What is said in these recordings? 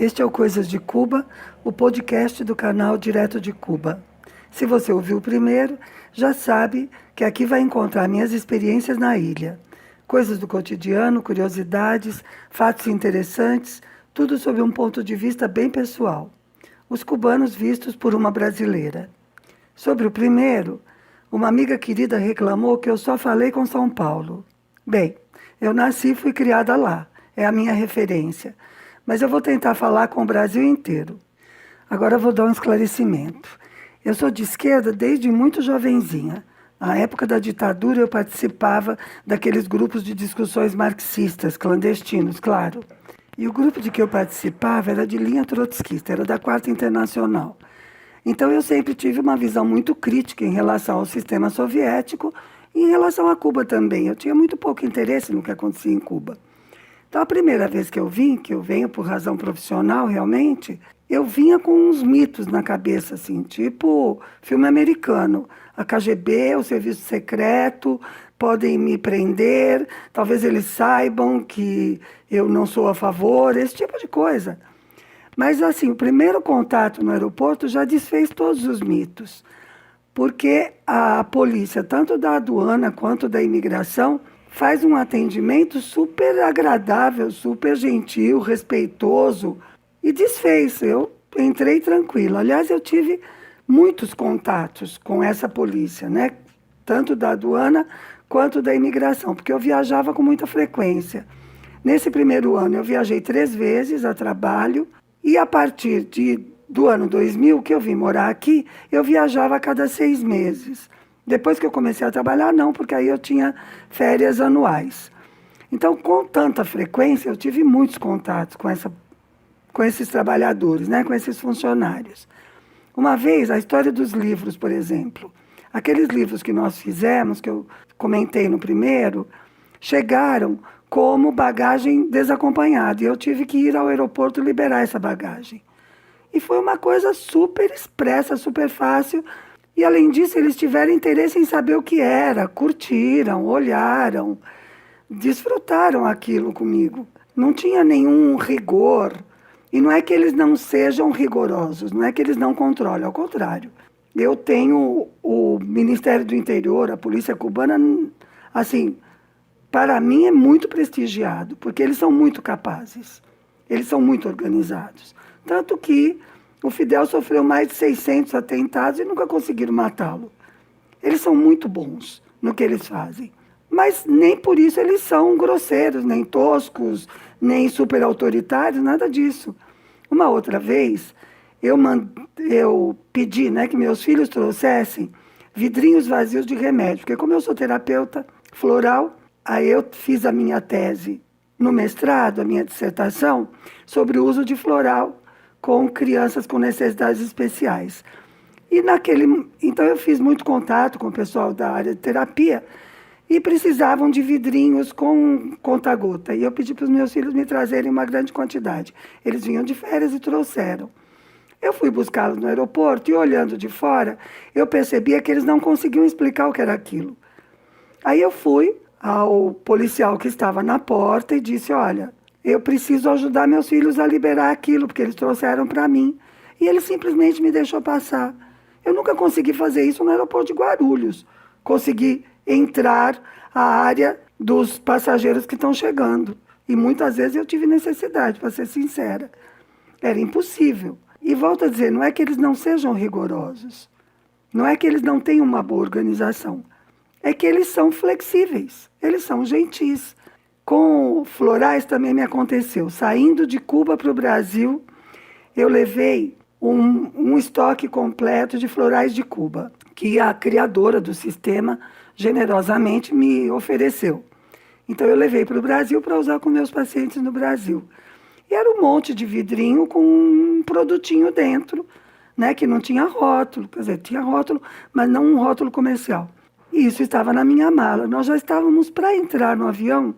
Este é o Coisas de Cuba, o podcast do canal Direto de Cuba. Se você ouviu o primeiro, já sabe que aqui vai encontrar minhas experiências na ilha. Coisas do cotidiano, curiosidades, fatos interessantes, tudo sob um ponto de vista bem pessoal. Os cubanos vistos por uma brasileira. Sobre o primeiro, uma amiga querida reclamou que eu só falei com São Paulo. Bem, eu nasci e fui criada lá, é a minha referência. Mas eu vou tentar falar com o Brasil inteiro. Agora eu vou dar um esclarecimento. Eu sou de esquerda desde muito jovenzinha. Na época da ditadura eu participava daqueles grupos de discussões marxistas, clandestinos, claro. E o grupo de que eu participava era de linha trotskista, era da Quarta Internacional. Então eu sempre tive uma visão muito crítica em relação ao sistema soviético e em relação a Cuba também. Eu tinha muito pouco interesse no que acontecia em Cuba. Então a primeira vez que eu venho por razão profissional realmente, eu vinha com uns mitos na cabeça, assim, tipo filme americano. A KGB, o serviço secreto, podem me prender, talvez eles saibam que eu não sou a favor, esse tipo de coisa. Mas, assim, o primeiro contato no aeroporto já desfez todos os mitos, porque a polícia, tanto da aduana quanto da imigração, faz um atendimento super agradável, super gentil, respeitoso, e desfez. Eu entrei tranquila. Aliás, eu tive muitos contatos com essa polícia, né? Tanto da aduana quanto da imigração, porque eu viajava com muita frequência. Nesse primeiro ano, eu viajei 3 vezes a trabalho, e a partir do ano 2000, que eu vim morar aqui, eu viajava a cada 6 meses. Depois que eu comecei a trabalhar, não, porque aí eu tinha férias anuais. Então, com tanta frequência, eu tive muitos contatos com esses trabalhadores, né, com esses funcionários. Uma vez, a história dos livros, por exemplo. Aqueles livros que nós fizemos, que eu comentei no primeiro, chegaram como bagagem desacompanhada. E eu tive que ir ao aeroporto liberar essa bagagem. E foi uma coisa super expressa, super fácil. E, além disso, eles tiveram interesse em saber o que era, curtiram, olharam, desfrutaram aquilo comigo. Não tinha nenhum rigor. E não é que eles não sejam rigorosos, não é que eles não controlem, ao contrário. Eu tenho o Ministério do Interior, a polícia cubana, assim, para mim é muito prestigiado, porque eles são muito capazes, eles são muito organizados. Tanto que o Fidel sofreu mais de 600 atentados e nunca conseguiram matá-lo. Eles são muito bons no que eles fazem. Mas nem por isso eles são grosseiros, nem toscos, nem super autoritários, nada disso. Uma outra vez, eu pedi, né, que meus filhos trouxessem vidrinhos vazios de remédio, porque como eu sou terapeuta floral, aí eu fiz a minha tese no mestrado, a minha dissertação, sobre o uso de floral com crianças com necessidades especiais. Então eu fiz muito contato com o pessoal da área de terapia e precisavam de vidrinhos com conta-gota. E eu pedi para os meus filhos me trazerem uma grande quantidade. Eles vinham de férias e trouxeram. Eu fui buscá-los no aeroporto e, olhando de fora, eu percebia que eles não conseguiam explicar o que era aquilo. Aí eu fui ao policial que estava na porta e disse, olha, eu preciso ajudar meus filhos a liberar aquilo, porque eles trouxeram para mim. E ele simplesmente me deixou passar. Eu nunca consegui fazer isso no aeroporto de Guarulhos. Consegui entrar à área dos passageiros que estão chegando. E muitas vezes eu tive necessidade, para ser sincera. Era impossível. E volto a dizer, não é que eles não sejam rigorosos. Não é que eles não tenham uma boa organização. É que eles são flexíveis, eles são gentis. Com florais também me aconteceu. Saindo de Cuba para o Brasil, eu levei um estoque completo de florais de Cuba, que a criadora do sistema generosamente me ofereceu. Então eu levei para o Brasil para usar com meus pacientes no Brasil. E era um monte de vidrinho com um produtinho dentro, né, que não tinha rótulo, quer dizer, tinha rótulo, mas não um rótulo comercial. E isso estava na minha mala. Nós já estávamos para entrar no avião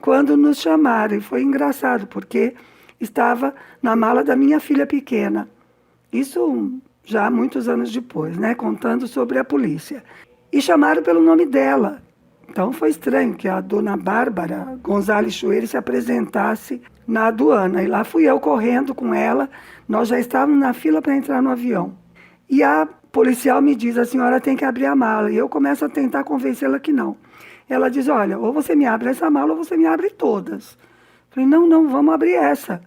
quando nos chamaram. E foi engraçado, porque estava na mala da minha filha pequena. Isso já muitos anos depois, né, contando sobre a polícia. E chamaram pelo nome dela. Então foi estranho que a dona Bárbara Gonzalez Chueire se apresentasse na aduana. E lá fui eu correndo com ela, nós já estávamos na fila para entrar no avião. E a policial me diz, a senhora tem que abrir a mala. E eu começo a tentar convencê-la que não. Ela diz, olha, ou você me abre essa mala ou você me abre todas. Falei, não, vamos abrir essa.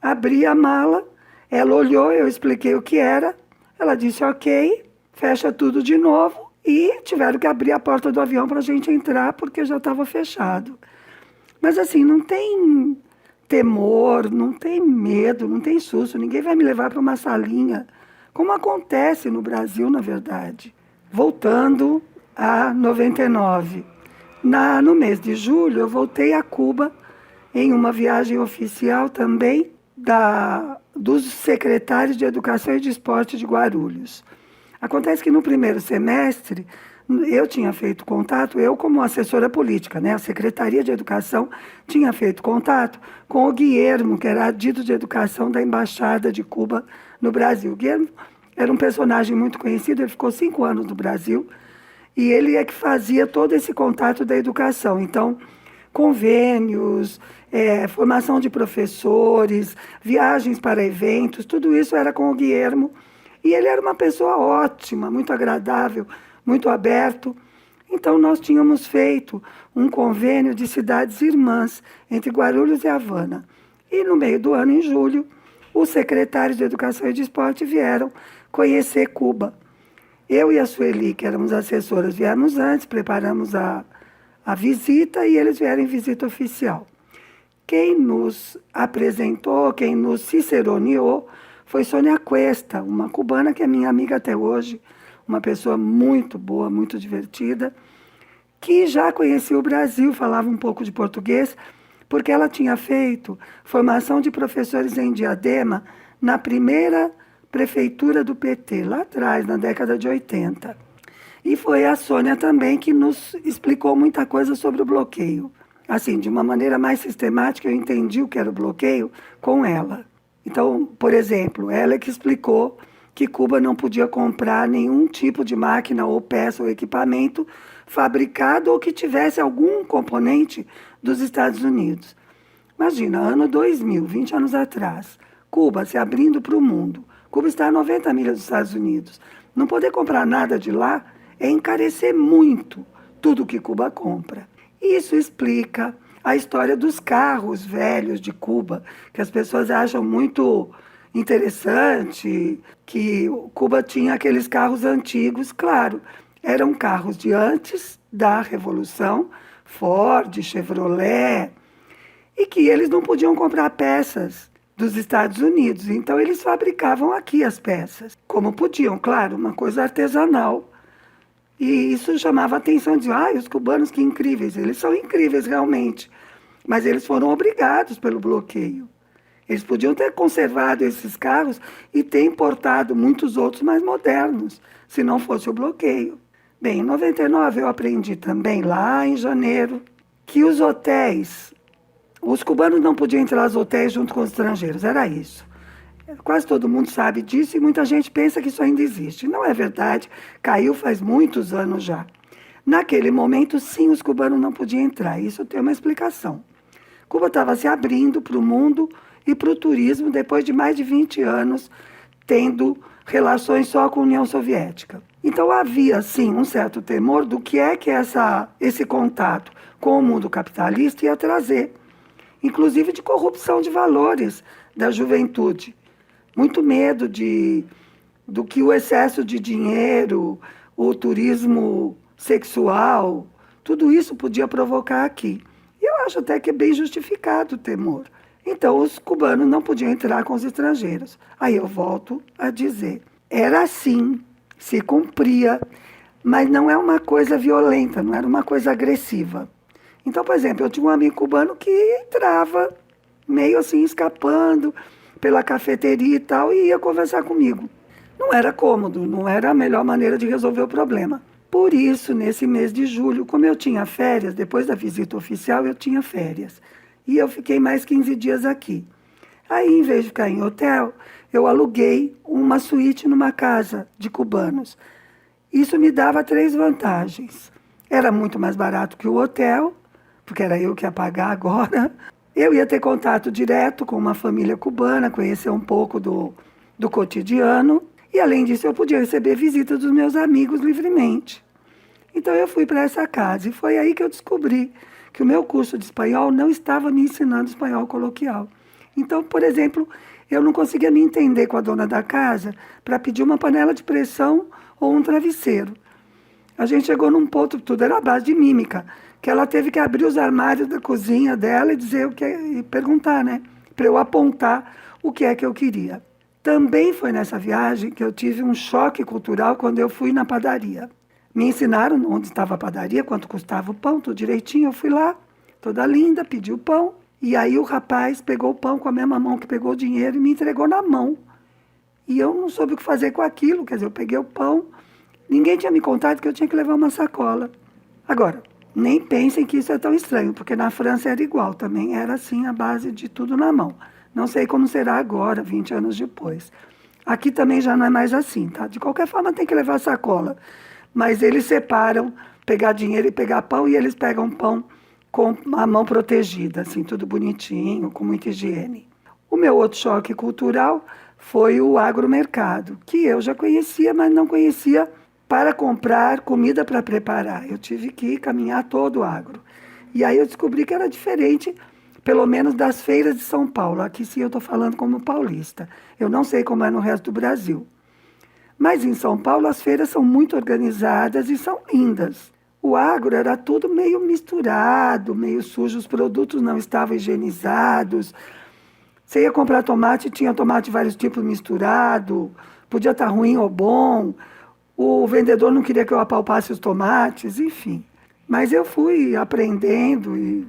Abri a mala, ela olhou, eu expliquei o que era. Ela disse, ok, fecha tudo de novo. E tiveram que abrir a porta do avião para a gente entrar, porque já estava fechado. Mas assim, não tem temor, não tem medo, não tem susto. Ninguém vai me levar para uma salinha, como acontece no Brasil, na verdade. Voltando a 99. No mês de julho, eu voltei a Cuba em uma viagem oficial também dos secretários de Educação e de Esporte de Guarulhos. Acontece que no primeiro semestre, eu tinha feito contato, eu como assessora política, né? A Secretaria de Educação tinha feito contato com o Guilhermo, que era dito de Educação da Embaixada de Cuba no Brasil. O Guilhermo era um personagem muito conhecido, ele ficou 5 anos no Brasil, e ele é que fazia todo esse contato da educação. Então, convênios, formação de professores, viagens para eventos, tudo isso era com o Guilhermo. E ele era uma pessoa ótima, muito agradável, muito aberto. Então, nós tínhamos feito um convênio de cidades irmãs entre Guarulhos e Havana. E no meio do ano, em julho, os secretários de Educação e de Esporte vieram conhecer Cuba. Eu e a Sueli, que éramos assessoras, viemos antes, preparamos a visita e eles vieram em visita oficial. Quem nos apresentou, quem nos ciceroneou, foi Sônia Cuesta, uma cubana que é minha amiga até hoje, uma pessoa muito boa, muito divertida, que já conhecia o Brasil, falava um pouco de português, porque ela tinha feito formação de professores em Diadema na primeira prefeitura do PT, lá atrás, na década de 80. E foi a Sônia também que nos explicou muita coisa sobre o bloqueio. Assim, de uma maneira mais sistemática, eu entendi o que era o bloqueio com ela. Então, por exemplo, ela é que explicou que Cuba não podia comprar nenhum tipo de máquina ou peça ou equipamento fabricado ou que tivesse algum componente dos Estados Unidos. Imagina, ano 2000, 20 anos atrás, Cuba se abrindo para o mundo. Cuba está a 90 milhas dos Estados Unidos. Não poder comprar nada de lá é encarecer muito tudo que Cuba compra. Isso explica a história dos carros velhos de Cuba, que as pessoas acham muito interessante, que Cuba tinha aqueles carros antigos, claro, eram carros de antes da Revolução, Ford, Chevrolet, e que eles não podiam comprar peças dos Estados Unidos, então eles fabricavam aqui as peças, como podiam, claro, uma coisa artesanal. E isso chamava a atenção de, os cubanos que incríveis, eles são incríveis realmente, mas eles foram obrigados pelo bloqueio. Eles podiam ter conservado esses carros e ter importado muitos outros mais modernos, se não fosse o bloqueio. Bem, em 99 eu aprendi também, lá em janeiro, que os hotéis, os cubanos não podiam entrar nos hotéis junto com os estrangeiros, era isso. Quase todo mundo sabe disso e muita gente pensa que isso ainda existe. Não é verdade, caiu faz muitos anos já. Naquele momento, sim, os cubanos não podiam entrar, isso tem uma explicação. Cuba estava se abrindo para o mundo e para o turismo depois de mais de 20 anos tendo relações só com a União Soviética. Então havia, sim, um certo temor do que esse contato com o mundo capitalista ia trazer, inclusive de corrupção de valores da juventude. Muito medo do que o excesso de dinheiro, o turismo sexual, tudo isso podia provocar aqui. E eu acho até que é bem justificado o temor. Então, os cubanos não podiam entrar com os estrangeiros. Aí eu volto a dizer, era assim, se cumpria, mas não é uma coisa violenta, não era uma coisa agressiva. Então, por exemplo, eu tinha um amigo cubano que entrava meio assim, escapando pela cafeteria e tal, e ia conversar comigo. Não era cômodo, não era a melhor maneira de resolver o problema. Por isso, nesse mês de julho, como eu tinha férias, depois da visita oficial, eu tinha férias. E eu fiquei mais 15 dias aqui. Aí, em vez de ficar em hotel, eu aluguei uma suíte numa casa de cubanos. Isso me dava 3 vantagens. Era muito mais barato que o hotel, porque era eu que ia pagar agora. Eu ia ter contato direto com uma família cubana, conhecer um pouco do cotidiano. E, além disso, eu podia receber visitas dos meus amigos livremente. Então, eu fui para essa casa. E foi aí que eu descobri que o meu curso de espanhol não estava me ensinando espanhol coloquial. Então, por exemplo, eu não conseguia me entender com a dona da casa para pedir uma panela de pressão ou um travesseiro. A gente chegou num ponto, tudo era a base de mímica, que ela teve que abrir os armários da cozinha dela e dizer o que e perguntar, né? Para eu apontar o que é que eu queria. Também foi nessa viagem que eu tive um choque cultural quando eu fui na padaria. Me ensinaram onde estava a padaria, quanto custava o pão, tudo direitinho. Eu fui lá, toda linda, pedi o pão. E aí o rapaz pegou o pão com a mesma mão que pegou o dinheiro e me entregou na mão. E eu não soube o que fazer com aquilo, quer dizer, eu peguei o pão. Ninguém tinha me contado que eu tinha que levar uma sacola. Agora, nem pensem que isso é tão estranho, porque na França era igual, também era assim a base de tudo na mão. Não sei como será agora, 20 anos depois. Aqui também já não é mais assim, tá? De qualquer forma tem que levar sacola. Mas eles separam pegar dinheiro e pegar pão, e eles pegam pão com a mão protegida, assim, tudo bonitinho, com muita higiene. O meu outro choque cultural foi o agromercado, que eu já conhecia, mas não conhecia para comprar comida para preparar. Eu tive que caminhar todo o agro. E aí eu descobri que era diferente, pelo menos das feiras de São Paulo. Aqui sim eu estou falando como paulista. Eu não sei como é no resto do Brasil. Mas em São Paulo as feiras são muito organizadas e são lindas. O agro era tudo meio misturado, meio sujo, os produtos não estavam higienizados. Você ia comprar tomate, tinha tomate de vários tipos misturado, podia estar ruim ou bom. O vendedor não queria que eu apalpasse os tomates, enfim. Mas eu fui aprendendo e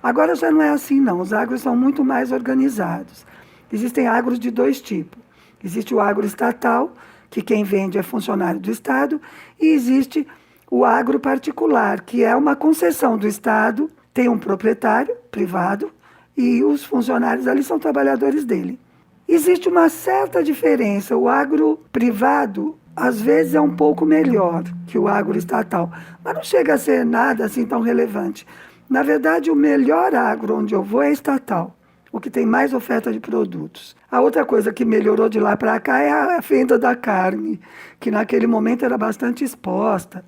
agora já não é assim não, os agros são muito mais organizados. Existem agros de dois tipos. Existe o agro estatal, que quem vende é funcionário do Estado, e existe o agro particular, que é uma concessão do Estado, tem um proprietário privado e os funcionários ali são trabalhadores dele. Existe uma certa diferença, o agro privado às vezes é um pouco melhor que o agro estatal, mas não chega a ser nada assim tão relevante. Na verdade, o melhor agro onde eu vou é estatal, o que tem mais oferta de produtos. A outra coisa que melhorou de lá para cá é a venda da carne, que naquele momento era bastante exposta.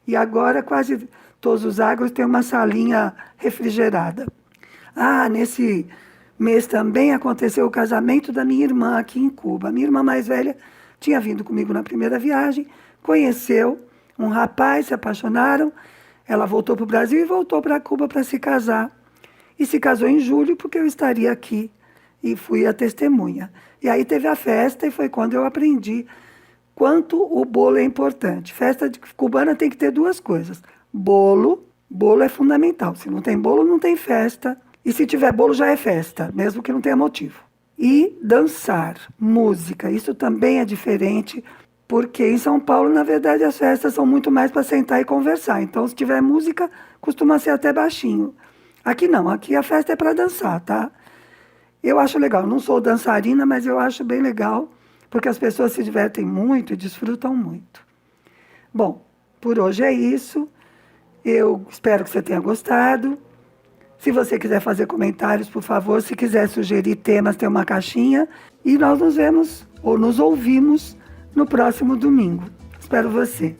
E agora quase todos os agros têm uma salinha refrigerada. Nesse mês também aconteceu o casamento da minha irmã aqui em Cuba. A minha irmã mais velha tinha vindo comigo na primeira viagem, conheceu um rapaz, se apaixonaram, ela voltou para o Brasil e voltou para Cuba para se casar. E se casou em julho porque eu estaria aqui e fui a testemunha. E aí teve a festa e foi quando eu aprendi quanto o bolo é importante. Festa cubana tem que ter duas coisas. Bolo é fundamental. Se não tem bolo, não tem festa. E se tiver bolo, já é festa, mesmo que não tenha motivo. E dançar, música, isso também é diferente, porque em São Paulo, na verdade, as festas são muito mais para sentar e conversar. Então, se tiver música, costuma ser até baixinho. Aqui não, aqui a festa é para dançar, tá? Eu acho legal, eu não sou dançarina, mas eu acho bem legal, porque as pessoas se divertem muito e desfrutam muito. Bom, por hoje é isso. Eu espero que você tenha gostado. Se você quiser fazer comentários, por favor, se quiser sugerir temas, tem uma caixinha. E nós nos vemos ou nos ouvimos no próximo domingo. Espero você.